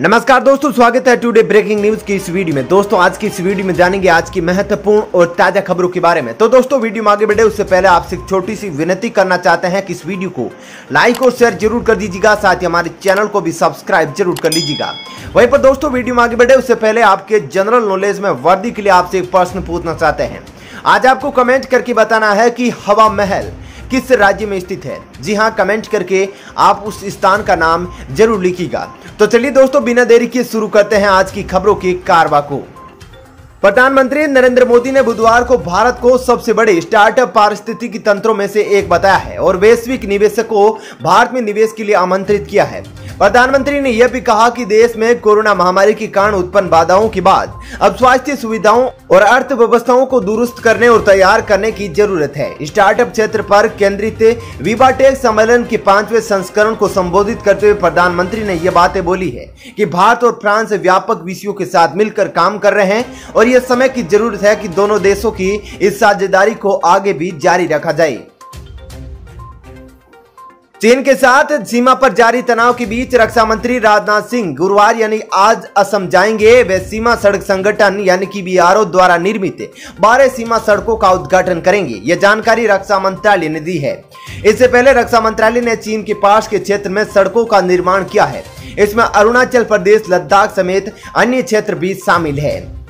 नमस्कार दोस्तों, स्वागत है टुडे ब्रेकिंग न्यूज की इस वीडियो में। दोस्तों आज की इस वीडियो में जानेंगे आज की महत्वपूर्ण और ताजा खबरों के बारे में। तो दोस्तों वीडियो में आगे बढ़े उससे पहले आपसे एक छोटी सी विनती करना चाहते हैं कि इस वीडियो को लाइक और शेयर जरूर कर दीजिएगा, साथ ही हमारे चैनल को भी सब्सक्राइब जरूर कर लीजिएगा। वहीं पर दोस्तों वीडियो में आगे बढ़े उससे पहले आपके जनरल नॉलेज में वर्दी के लिए आपसे एक प्रश्न पूछना चाहते हैं। आज आपको कमेंट करके बताना है कि हवा महल किस राज्य में स्थित है। जी हां, कमेंट करके आप उस स्थान का नाम जरूर लिखिएगा। तो चलिए दोस्तों बिना देरी के शुरू करते हैं आज की खबरों की कारवां को। प्रधानमंत्री नरेंद्र मोदी ने बुधवार को भारत को सबसे बड़े स्टार्टअप पारिस्थितिकी तंत्रों में से एक बताया है और वैश्विक निवेशकों को भारत में निवेश के लिए आमंत्रित किया है। प्रधानमंत्री ने यह भी कहा कि देश में कोरोना महामारी के कारण उत्पन्न बाधाओं के बाद अब स्वास्थ्य सुविधाओं और अर्थव्यवस्थाओं को दुरुस्त करने और तैयार करने की जरूरत है। स्टार्टअप क्षेत्र पर केंद्रित विवाटेक सम्मेलन के 5वें संस्करण को संबोधित करते हुए प्रधानमंत्री ने यह बातें बोली है कि भारत और फ्रांस व्यापक विषयों के साथ मिलकर काम कर रहे हैं और यह समय की जरूरत है कि दोनों देशों की इस साझेदारी को आगे भी जारी रखा जाए। चीन के साथ सीमा पर जारी तनाव के बीच रक्षा मंत्री राजनाथ सिंह गुरुवार यानी आज असम जाएंगे। वे सीमा सड़क संगठन यानी कि बीआरओ द्वारा निर्मित 12 सीमा सड़कों का उद्घाटन करेंगे। यह जानकारी रक्षा मंत्रालय ने दी है। इससे पहले रक्षा मंत्रालय ने चीन के पास के क्षेत्र में सड़कों का निर्माण किया है। इसमें अरुणाचल प्रदेश, लद्दाख समेत अन्य क्षेत्र भी शामिल है।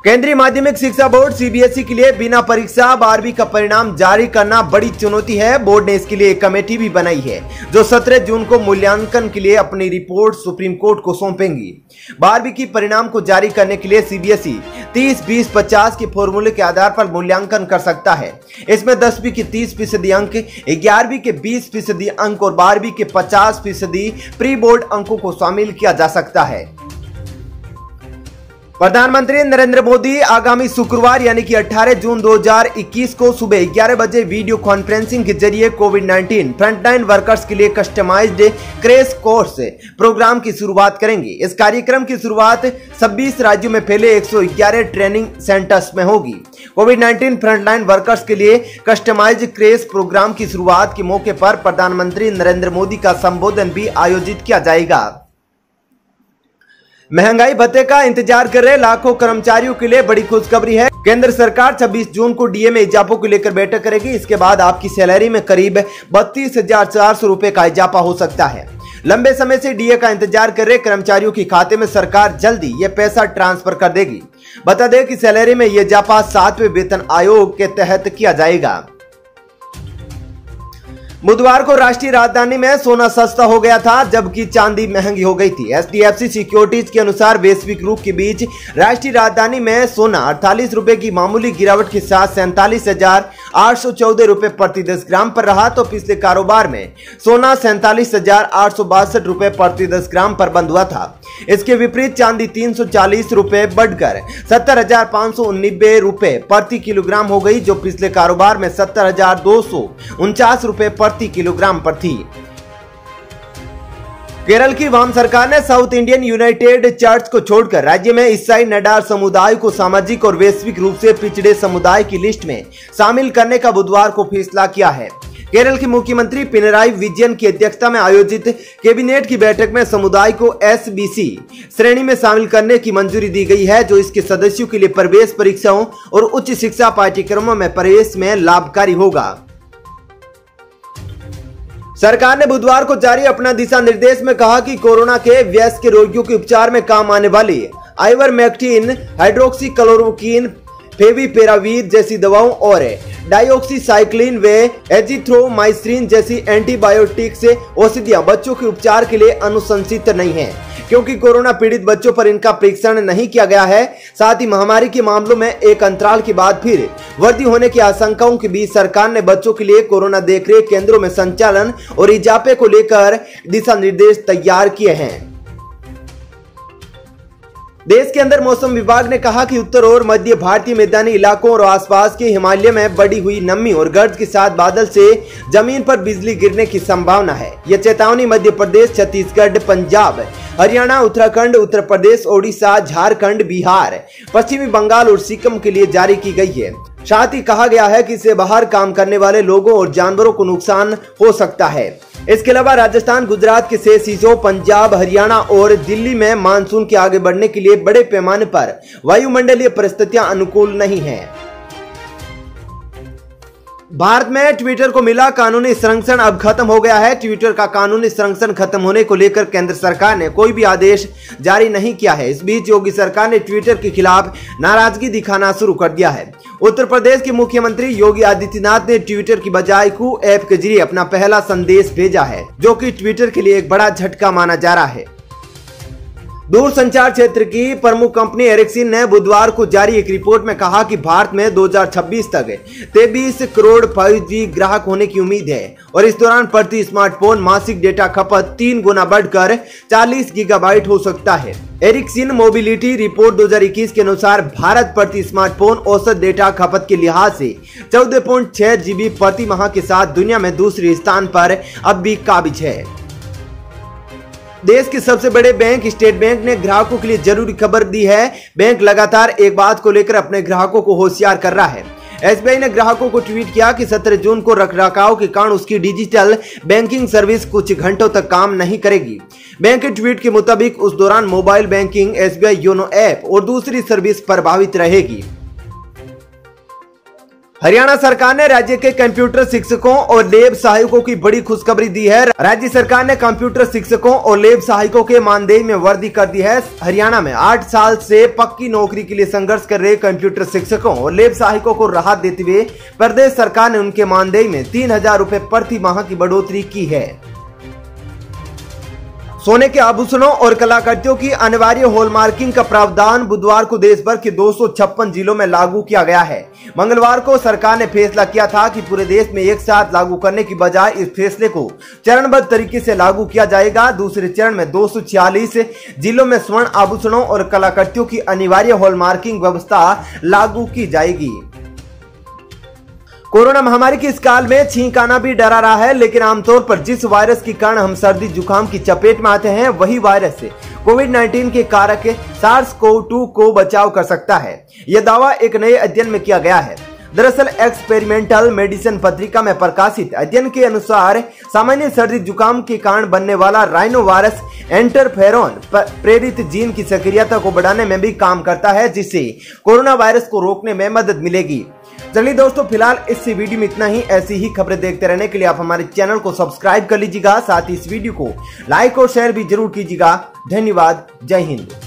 केंद्रीय माध्यमिक शिक्षा बोर्ड सीबीएसई के लिए बिना परीक्षा 12वीं का परिणाम जारी करना बड़ी चुनौती है। बोर्ड ने इसके लिए एक कमेटी भी बनाई है जो 17 जून को मूल्यांकन के लिए अपनी रिपोर्ट सुप्रीम कोर्ट को सौंपेंगी। 12वीं की परिणाम को जारी करने के लिए सीबीएसई 30-20-50 के फॉर्मूले के आधार पर मूल्यांकन कर सकता है। इसमें 10वीं के 30% अंक, 11वीं के 20% अंक और 12वीं के 50% प्री बोर्ड अंकों को शामिल किया जा सकता है। प्रधानमंत्री नरेंद्र मोदी आगामी शुक्रवार यानी कि 18 जून 2021 को सुबह 11 बजे वीडियो कॉन्फ्रेंसिंग के जरिए कोविड-19 फ्रंटलाइन वर्कर्स के लिए कस्टमाइज्ड क्रैश कोर्स प्रोग्राम की शुरुआत करेंगे। इस कार्यक्रम की शुरुआत 26 राज्यों में फैले 111 ट्रेनिंग सेंटर्स में होगी। कोविड-19 फ्रंटलाइन वर्कर्स के लिए कस्टमाइज्ड क्रैश प्रोग्राम की शुरुआत के मौके पर प्रधानमंत्री नरेंद्र मोदी का संबोधन भी आयोजित किया जाएगा। महंगाई भत्ते का इंतजार कर रहे लाखों कर्मचारियों के लिए बड़ी खुशखबरी है। केंद्र सरकार 26 जून को डीए में इजाफों को लेकर बैठक करेगी। इसके बाद आपकी सैलरी में करीब 32,400 रुपए का इजाफा हो सकता है। लंबे समय से डीए का इंतजार कर रहे कर्मचारियों के खाते में सरकार जल्दी यह पैसा ट्रांसफर कर देगी। बता दें कि सैलरी में यह इजाफा 7वें वेतन आयोग के तहत किया जाएगा। बुधवार को राष्ट्रीय राजधानी में सोना सस्ता हो गया था जबकि चांदी महंगी हो गई थी। एचडीएफसी सिक्योरिटीज के अनुसार वैश्विक रुख के बीच राष्ट्रीय राजधानी में सोना 48 रुपए की मामूली गिरावट के साथ 47,814 रुपए प्रति 10 ग्राम पर रहा। तो पिछले कारोबार में सोना 47,862 रुपए प्रति 10 ग्राम पर बंद हुआ था। इसके विपरीत चांदी 340 रुपए बढ़कर 70,519 रुपए प्रति किलोग्राम हो गई, जो पिछले कारोबार में 70,249 रुपए प्रति किलोग्राम पर थी। केरल की वाम सरकार ने साउथ इंडियन यूनाइटेड चर्च को छोड़कर राज्य में ईसाई नडार समुदाय को सामाजिक और वैश्विक रूप से पिछड़े समुदाय की लिस्ट में शामिल करने का बुधवार को फैसला किया है। केरल के मुख्यमंत्री पिनराई विजयन की अध्यक्षता में आयोजित कैबिनेट की बैठक में समुदाय को एसबीसी श्रेणी में शामिल करने की मंजूरी दी गई है, जो इसके सदस्यों के लिए प्रवेश परीक्षाओं और उच्च शिक्षा पाठ्यक्रमों में प्रवेश में लाभकारी होगा। सरकार ने बुधवार को जारी अपना दिशा निर्देश में कहा कि कोरोना के वयस्क रोगियों के उपचार में काम आने वाली आइवरमेक्टिन, हाइड्रोक्सीक्लोरोक्विन, फेविपिरावीर जैसी दवाओं और डाइऑक्सीसाइक्लिन व एजिथ्रोमाइसिन जैसी एंटीबायोटिक से औषधियां बच्चों के उपचार के लिए अनुशंसित नहीं है, क्योंकि कोरोना पीड़ित बच्चों पर इनका परीक्षण नहीं किया गया है। साथ ही महामारी के मामलों में एक अंतराल के बाद फिर वृद्धि होने की आशंकाओं के बीच सरकार ने बच्चों के लिए कोरोना देखरेख केंद्रों में संचालन और इजाफे को लेकर दिशा निर्देश तैयार किए हैं। देश के अंदर मौसम विभाग ने कहा कि उत्तर और मध्य भारतीय मैदानी इलाकों और आसपास के हिमालय में बढ़ी हुई नमी और गर्द के साथ बादल से जमीन पर बिजली गिरने की संभावना है। यह चेतावनी मध्य प्रदेश, छत्तीसगढ़, पंजाब, हरियाणा, उत्तराखंड, उत्तर प्रदेश, ओडिशा, झारखंड, बिहार, पश्चिमी बंगाल और सिक्किम के लिए जारी की गई है। साथ ही कहा गया है कि इससे बाहर काम करने वाले लोगों और जानवरों को नुकसान हो सकता है। इसके अलावा राजस्थान, गुजरात के शेष हिस्सों, पंजाब, हरियाणा और दिल्ली में मानसून के आगे बढ़ने के लिए बड़े पैमाने पर वायुमंडलीय परिस्थितियां अनुकूल नहीं है। भारत में ट्विटर को मिला कानूनी संरक्षण अब खत्म हो गया है। ट्विटर का कानूनी संरक्षण खत्म होने को लेकर केंद्र सरकार ने कोई भी आदेश जारी नहीं किया है। इस बीच योगी सरकार ने ट्विटर के खिलाफ नाराजगी दिखाना शुरू कर दिया है। उत्तर प्रदेश के मुख्यमंत्री योगी आदित्यनाथ ने ट्विटर की बजाय कू ऐप के जरिए अपना पहला संदेश भेजा है, जो कि ट्विटर के लिए एक बड़ा झटका माना जा रहा है। दूरसंचार क्षेत्र की प्रमुख कंपनी एरिक्सन ने बुधवार को जारी एक रिपोर्ट में कहा कि भारत में 2026 तक 23 करोड़ 5G ग्राहक होने की उम्मीद है और इस दौरान प्रति स्मार्टफोन मासिक डेटा खपत 3 गुना बढ़कर 40 गीगाबाइट हो सकता है। एरिक्सन मोबिलिटी रिपोर्ट 2021 के अनुसार भारत प्रति स्मार्टफोन औसत डेटा खपत के लिहाज से 14.6 GB प्रति माह के साथ दुनिया में दूसरे स्थान पर अब भी काबिज है। देश के सबसे बड़े बैंक स्टेट बैंक ने ग्राहकों के लिए जरूरी खबर दी है। बैंक लगातार एक बात को लेकर अपने ग्राहकों को होशियार कर रहा है। एसबीआई ने ग्राहकों को ट्वीट किया कि 17 जून को रखरखाव के कारण उसकी डिजिटल बैंकिंग सर्विस कुछ घंटों तक काम नहीं करेगी। बैंक के ट्वीट के मुताबिक उस दौरान mobile banking, SBI YONO app और दूसरी सर्विस प्रभावित रहेगी। हरियाणा सरकार ने राज्य के कंप्यूटर शिक्षकों और लैब सहायकों की बड़ी खुशखबरी दी है। राज्य सरकार ने कंप्यूटर शिक्षकों और लैब सहायकों के मानदेय में वृद्धि कर दी है। हरियाणा में 8 साल से पक्की नौकरी के लिए संघर्ष कर रहे कंप्यूटर शिक्षकों और लैब सहायकों को राहत देते हुए प्रदेश सरकार ने उनके मानदेय में 3000 रुपए प्रति माह की बढ़ोतरी की है। सोने के आभूषणों और कलाकृतियों की अनिवार्य हॉलमार्किंग का प्रावधान बुधवार को देश भर के 256 जिलों में लागू किया गया है। मंगलवार को सरकार ने फैसला किया था कि पूरे देश में एक साथ लागू करने की बजाय इस फैसले को चरणबद्ध तरीके से लागू किया जाएगा। दूसरे चरण में 246 जिलों में स्वर्ण आभूषणों और कलाकृतियों की अनिवार्य हॉलमार्किंग व्यवस्था लागू की जाएगी। कोरोना महामारी के इस काल में छींक आना भी डरा रहा है, लेकिन आमतौर पर जिस वायरस के कारण हम सर्दी जुकाम की चपेट में आते हैं, वही वायरस से कोविड-19 के कारक SARS-CoV-2 को बचाव कर सकता है। यह दावा एक नए अध्ययन में किया गया है। दरअसल एक्सपेरिमेंटल मेडिसिन पत्रिका में प्रकाशित अध्ययन के अनुसार सामान्य सर्दी जुकाम के कारण बनने वाला राइनो वायरस इंटरफेरॉन प्रेरित जीन की सक्रियता को बढ़ाने में भी काम करता है, जिससे कोरोना वायरस को रोकने में मदद मिलेगी। चलिए दोस्तों, फिलहाल इस वीडियो में इतना ही। ऐसी ही खबरें देखते रहने के लिए आप हमारे चैनल को सब्सक्राइब कर लीजिएगा। साथ ही इस वीडियो को लाइक और शेयर भी जरूर कीजिएगा। धन्यवाद। जय हिंद।